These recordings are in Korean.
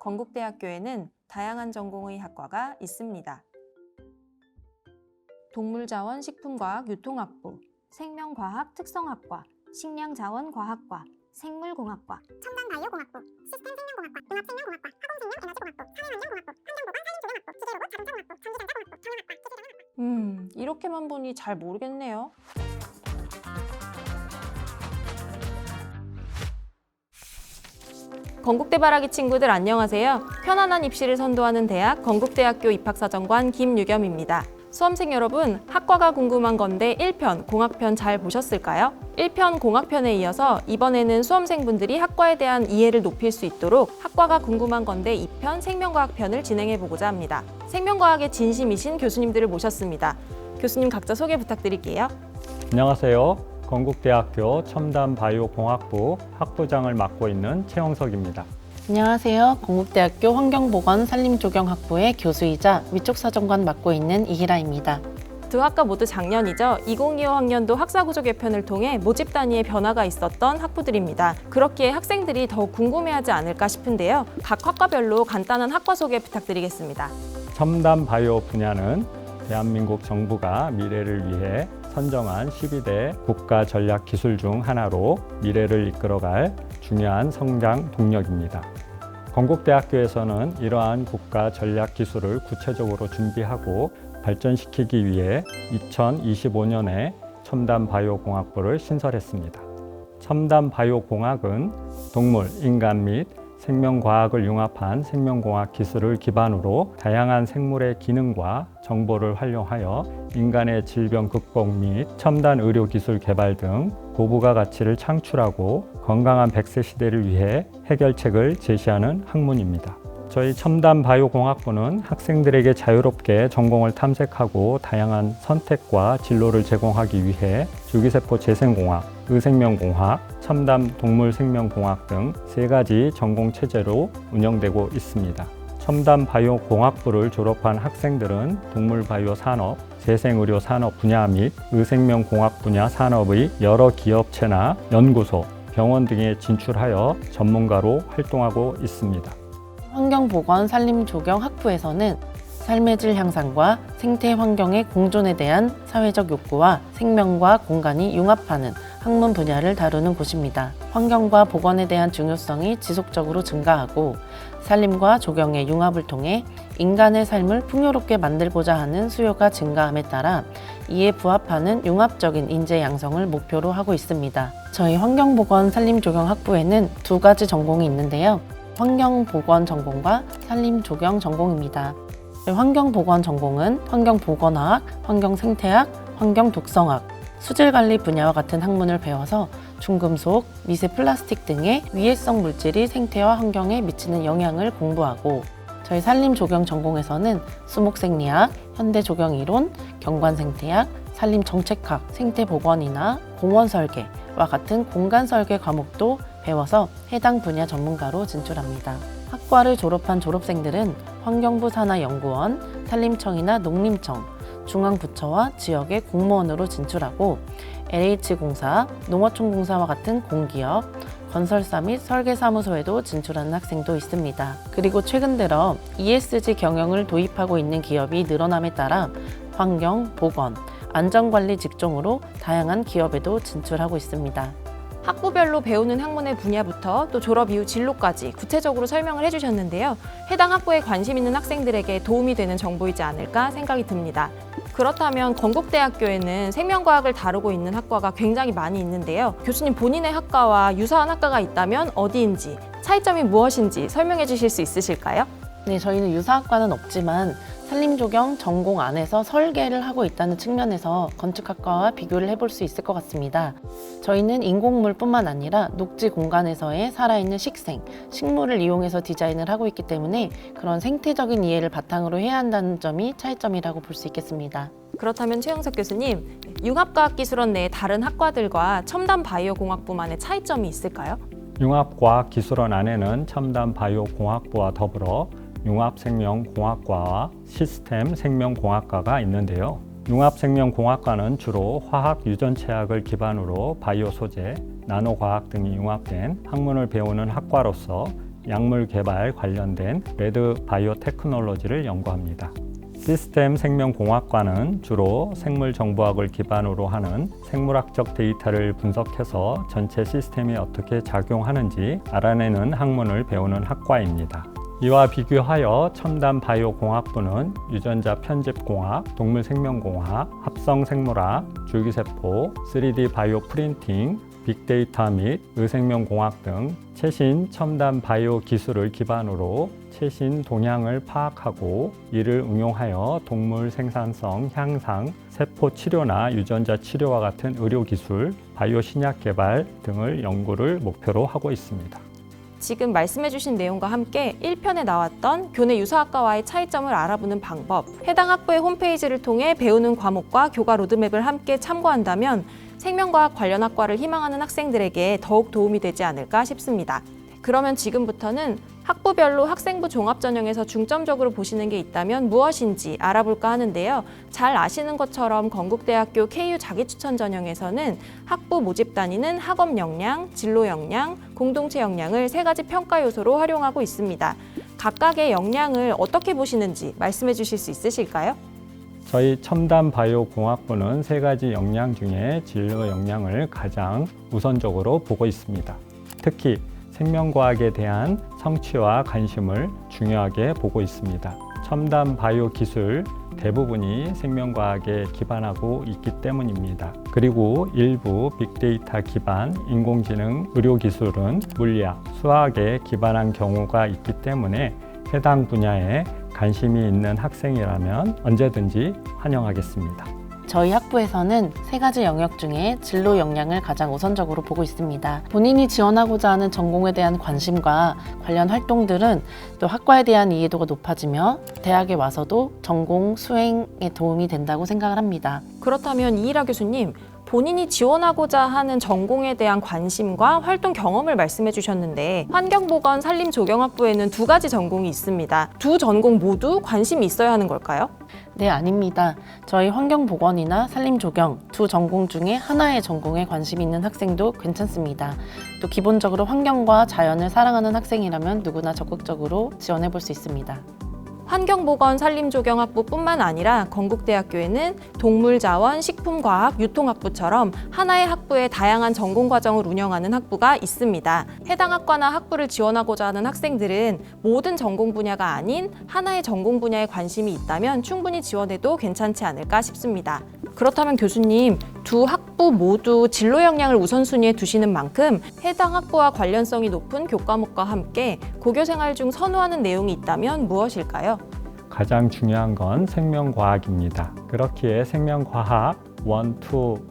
건국대학교에는 다양한 전공의 학과가 있습니다. 동물자원 식품과학 유통학부, 생명과학 특성학과, 식량자원과학과, 생물공학과, 첨단바이오공학부, 시스템생명공학과, 융합생명공학과, 화공생명에너지공학부, 사회환경공학부, 환경보건 산림조경학부, 기계로봇 자동차공학부, 전기전자공학부, 정형학과, 기계전환학과. 이렇게만 보니 잘 모르겠네요. 건국대 바라기 친구들 안녕하세요. 편안한 입시를 선도하는 대학 건국대학교 입학사정관 김유겸입니다. 수험생 여러분, 학과가 궁금한 건데 1편 공학편 잘 보셨을까요? 1편 공학편에 이어서 이번에는 수험생분들이 학과에 대한 이해를 높일 수 있도록 학과가 궁금한 건데 2편 생명과학편을 진행해보고자 합니다. 생명과학의 진심이신 교수님들을 모셨습니다. 교수님 각자 소개 부탁드릴게요. 안녕하세요. 건국대학교 첨단바이오공학부 학부장을 맡고 있는 최영석입니다. 안녕하세요. 건국대학교 환경보건산림조경학부의 교수이자 위촉사정관 맡고 있는 이희라입니다. 두 학과 모두 작년이죠. 2025 학년도 학사구조 개편을 통해 모집 단위의 변화가 있었던 학부들입니다. 그렇기에 학생들이 더욱 궁금해하지 않을까 싶은데요. 각 학과별로 간단한 학과 소개 부탁드리겠습니다. 첨단바이오 분야는 대한민국 정부가 미래를 위해 선정한 12대 국가 전략 기술 중 하나로 미래를 이끌어갈 중요한 성장 동력입니다. 건국대학교에서는 이러한 국가 전략 기술을 구체적으로 준비하고 발전시키기 위해 2025년에 첨단바이오공학부를 신설했습니다. 첨단바이오공학은 동물, 인간 및 생명과학을 융합한 생명공학 기술을 기반으로 다양한 생물의 기능과 정보를 활용하여 인간의 질병 극복 및 첨단 의료 기술 개발 등 고부가 가치를 창출하고 건강한 100세 시대를 위해 해결책을 제시하는 학문입니다. 저희 첨단바이오공학부는 학생들에게 자유롭게 전공을 탐색하고 다양한 선택과 진로를 제공하기 위해 줄기세포 재생공학, 의생명공학, 첨단 동물생명공학 등 3가지 전공 체제로 운영되고 있습니다. 첨단바이오공학부를 졸업한 학생들은 동물바이오 산업, 재생의료 산업 분야 및 의생명공학 분야 산업의 여러 기업체나 연구소, 병원 등에 진출하여 전문가로 활동하고 있습니다. 환경보건산림조경학부에서는 삶의 질 향상과 생태 환경의 공존에 대한 사회적 욕구와 생명과 공간이 융합하는 학문 분야를 다루는 곳입니다. 환경과 보건에 대한 중요성이 지속적으로 증가하고 산림과 조경의 융합을 통해 인간의 삶을 풍요롭게 만들고자 하는 수요가 증가함에 따라 이에 부합하는 융합적인 인재 양성을 목표로 하고 있습니다. 저희 환경보건산림조경학부에는 2가지 전공이 있는데요. 환경보건 전공과 산림조경 전공입니다. 환경보건 전공은 환경보건화학, 환경생태학, 환경독성학, 수질관리 분야와 같은 학문을 배워서 중금속, 미세 플라스틱 등의 위해성 물질이 생태와 환경에 미치는 영향을 공부하고, 저희 산림조경 전공에서는 수목생리학, 현대조경이론, 경관생태학, 산림정책학, 생태보건이나 공원설계와 같은 공간설계 과목도 배워서 해당 분야 전문가로 진출합니다. 학과를 졸업한 졸업생들은 환경부 산하연구원, 산림청이나 농림청, 중앙부처와 지역의 공무원으로 진출하고 LH공사, 농어촌공사와 같은 공기업, 건설사 및 설계사무소에도 진출하는 학생도 있습니다. 그리고 최근 들어 ESG 경영을 도입하고 있는 기업이 늘어남에 따라 환경, 보건, 안전관리 직종으로 다양한 기업에도 진출하고 있습니다. 학부별로 배우는 학문의 분야부터 또 졸업 이후 진로까지 구체적으로 설명을 해주셨는데요. 해당 학부에 관심 있는 학생들에게 도움이 되는 정보이지 않을까 생각이 듭니다. 그렇다면 건국대학교에는 생명과학을 다루고 있는 학과가 굉장히 많이 있는데요. 교수님 본인의 학과와 유사한 학과가 있다면 어디인지, 차이점이 무엇인지 설명해 주실 수 있으실까요? 네, 저희는 유사학과는 없지만 산림조경 전공 안에서 설계를 하고 있다는 측면에서 건축학과와 비교를 해볼 수 있을 것 같습니다. 저희는 인공물뿐만 아니라 녹지 공간에서의 살아있는 식생, 식물을 이용해서 디자인을 하고 있기 때문에 그런 생태적인 이해를 바탕으로 해야 한다는 점이 차이점이라고 볼 수 있겠습니다. 그렇다면 최영석 교수님, 융합과학기술원 내 다른 학과들과 첨단바이오공학부만의 차이점이 있을까요? 융합과학기술원 안에는 첨단바이오공학부와 더불어 융합생명공학과와 시스템생명공학과가 있는데요. 융합생명공학과는 주로 화학 유전체학을 기반으로 바이오 소재, 나노과학 등이 융합된 학문을 배우는 학과로서 약물 개발 관련된 레드 바이오테크놀로지를 연구합니다. 시스템 생명공학과는 주로 생물 정보학을 기반으로 하는 생물학적 데이터를 분석해서 전체 시스템이 어떻게 작용하는지 알아내는 학문을 배우는 학과입니다. 이와 비교하여 첨단 바이오공학부는 유전자 편집공학, 동물생명공학, 합성생물학, 줄기세포, 3D 바이오 프린팅, 빅데이터 및 의생명공학 등 최신 첨단 바이오 기술을 기반으로 최신 동향을 파악하고 이를 응용하여 동물 생산성 향상, 세포 치료나 유전자 치료와 같은 의료 기술, 바이오 신약 개발 등을 연구를 목표로 하고 있습니다. 지금 말씀해주신 내용과 함께 1편에 나왔던 교내 유사학과와의 차이점을 알아보는 방법, 해당 학부의 홈페이지를 통해 배우는 과목과 교과 로드맵을 함께 참고한다면 생명과학 관련 학과를 희망하는 학생들에게 더욱 도움이 되지 않을까 싶습니다. 그러면 지금부터는 학부별로 학생부 종합전형에서 중점적으로 보시는 게 있다면 무엇인지 알아볼까 하는데요. 잘 아시는 것처럼 건국대학교 KU 자기추천 전형에서는 학부 모집 단위는 학업 역량, 진로 역량, 공동체 역량을 3가지 평가 요소로 활용하고 있습니다. 각각의 역량을 어떻게 보시는지 말씀해 주실 수 있으실까요? 저희 첨단 바이오 공학부는 3가지 역량 중에 진로 역량을 가장 우선적으로 보고 있습니다. 특히 생명과학에 대한 성취와 관심을 중요하게 보고 있습니다. 첨단 바이오 기술 대부분이 생명과학에 기반하고 있기 때문입니다. 그리고 일부 빅데이터 기반 인공지능 의료기술은 물리학, 수학에 기반한 경우가 있기 때문에 해당 분야에 관심이 있는 학생이라면 언제든지 환영하겠습니다. 저희 학부에서는 3가지 영역 중에 진로 역량을 가장 우선적으로 보고 있습니다. 본인이 지원하고자 하는 전공에 대한 관심과 관련 활동들은 또 학과에 대한 이해도가 높아지며 대학에 와서도 전공 수행에 도움이 된다고 생각을 합니다. 그렇다면 이일하 교수님, 본인이 지원하고자 하는 전공에 대한 관심과 활동 경험을 말씀해 주셨는데 환경보건 산림조경학부에는 2가지 전공이 있습니다. 두 전공 모두 관심이 있어야 하는 걸까요? 네, 아닙니다. 저희 환경보건이나 산림조경 두 전공 중에 하나의 전공에 관심이 있는 학생도 괜찮습니다. 또 기본적으로 환경과 자연을 사랑하는 학생이라면 누구나 적극적으로 지원해 볼 수 있습니다. 환경보건 산림조경학부뿐만 아니라 건국대학교에는 동물자원, 식품과학, 유통학부처럼 하나의 학부에 다양한 전공과정을 운영하는 학부가 있습니다. 해당 학과나 학부를 지원하고자 하는 학생들은 모든 전공 분야가 아닌 하나의 전공 분야에 관심이 있다면 충분히 지원해도 괜찮지 않을까 싶습니다. 그렇다면 교수님, 두 학부 모두 진로 역량을 우선순위에 두시는 만큼 해당 학부와 관련성이 높은 교과목과 함께 고교생활 중 선호하는 내용이 있다면 무엇일까요? 가장 중요한 건 생명과학입니다. 그렇기에 생명과학 1,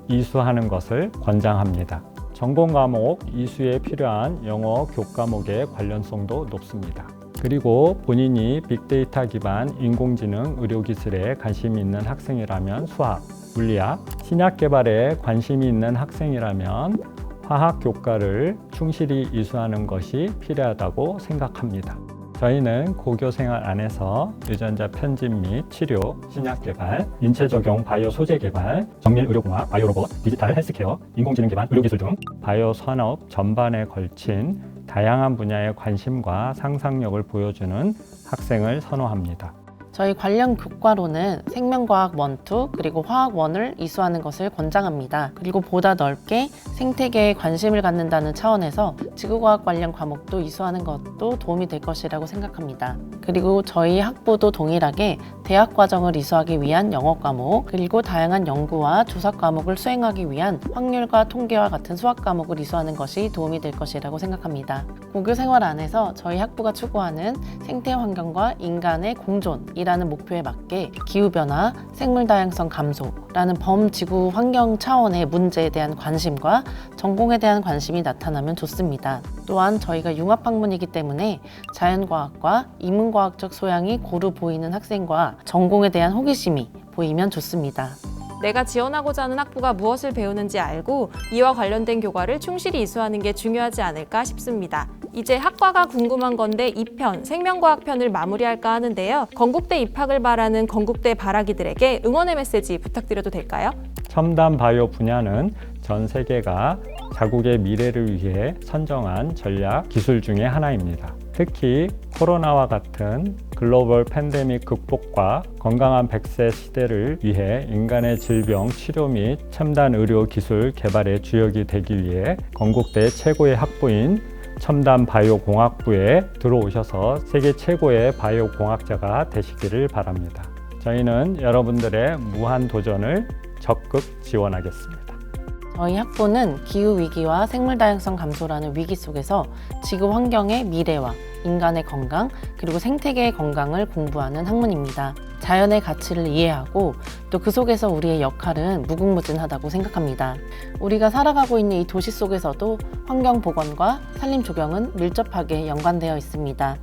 2 이수하는 것을 권장합니다. 전공 과목 이수에 필요한 영어 교과목의 관련성도 높습니다. 그리고 본인이 빅데이터 기반 인공지능 의료기술에 관심이 있는 학생이라면 수학, 물리학, 신약 개발에 관심이 있는 학생이라면 화학 교과를 충실히 이수하는 것이 필요하다고 생각합니다. 저희는 고교 생활 안에서 유전자 편집 및 치료, 신약 개발, 인체 적용 바이오 소재 개발, 정밀 의료공학, 바이오 로봇, 디지털 헬스케어, 인공지능 기반 의료기술 등 바이오 산업 전반에 걸친 다양한 분야의 관심과 상상력을 보여주는 학생을 선호합니다. 저희 관련 교과로는 생명과학 1, 2 그리고 화학 1을 이수하는 것을 권장합니다. 그리고 보다 넓게 생태계에 관심을 갖는다는 차원에서 지구과학 관련 과목도 이수하는 것도 도움이 될 것이라고 생각합니다. 그리고 저희 학부도 동일하게 대학 과정을 이수하기 위한 영어 과목, 그리고 다양한 연구와 조사 과목을 수행하기 위한 확률과 통계와 같은 수학 과목을 이수하는 것이 도움이 될 것이라고 생각합니다. 고교 생활 안에서 저희 학부가 추구하는 생태 환경과 인간의 공존이라는 목표에 맞게 기후변화, 생물다양성 감소라는 범지구 환경 차원의 문제에 대한 관심과 전공에 대한 관심이 나타나면 좋습니다. 또한 저희가 융합학문이기 때문에 자연과학과 인문과학적 소양이 고루 보이는 학생과 전공에 대한 호기심이 보이면 좋습니다. 내가 지원하고자 하는 학부가 무엇을 배우는지 알고 이와 관련된 교과를 충실히 이수하는 게 중요하지 않을까 싶습니다. 이제 학과가 궁금한 건데 2편, 생명과학 편을 마무리할까 하는데요. 건국대 입학을 바라는 건국대 바라기들에게 응원의 메시지 부탁드려도 될까요? 첨단 바이오 분야는 전 세계가 자국의 미래를 위해 선정한 전략 기술 중에 하나입니다. 특히 코로나와 같은 글로벌 팬데믹 극복과 건강한 100세 시대를 위해 인간의 질병 치료 및 첨단 의료 기술 개발의 주역이 되기 위해 건국대 최고의 학부인 첨단 바이오공학부에 들어오셔서 세계 최고의 바이오공학자가 되시기를 바랍니다. 저희는 여러분들의 무한 도전을 적극 지원하겠습니다. 저희 학부는 기후위기와 생물다양성 감소라는 위기 속에서 지구 환경의 미래와 인간의 건강, 그리고 생태계의 건강을 공부하는 학문입니다. 자연의 가치를 이해하고 또 그 속에서 우리의 역할은 무궁무진하다고 생각합니다. 우리가 살아가고 있는 이 도시 속에서도 환경 보건과 산림 조경은 밀접하게 연관되어 있습니다.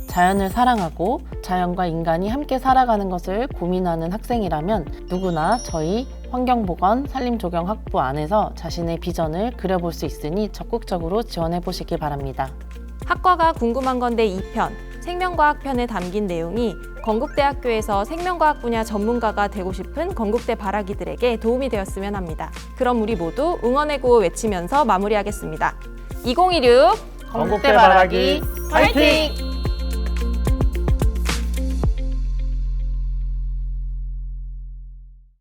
자연을 사랑하고 자연과 인간이 함께 살아가는 것을 고민하는 학생이라면 누구나 저희 환경보건 산림조경학부 안에서 자신의 비전을 그려볼 수 있으니 적극적으로 지원해 보시기 바랍니다. 학과가 궁금한 건데 2편, 생명과학 편에 담긴 내용이 건국대학교에서 생명과학 분야 전문가가 되고 싶은 건국대 바라기들에게 도움이 되었으면 합니다. 그럼 우리 모두 응원의 구호 외치면서 마무리하겠습니다. 2016 건국대 바라기 화이팅!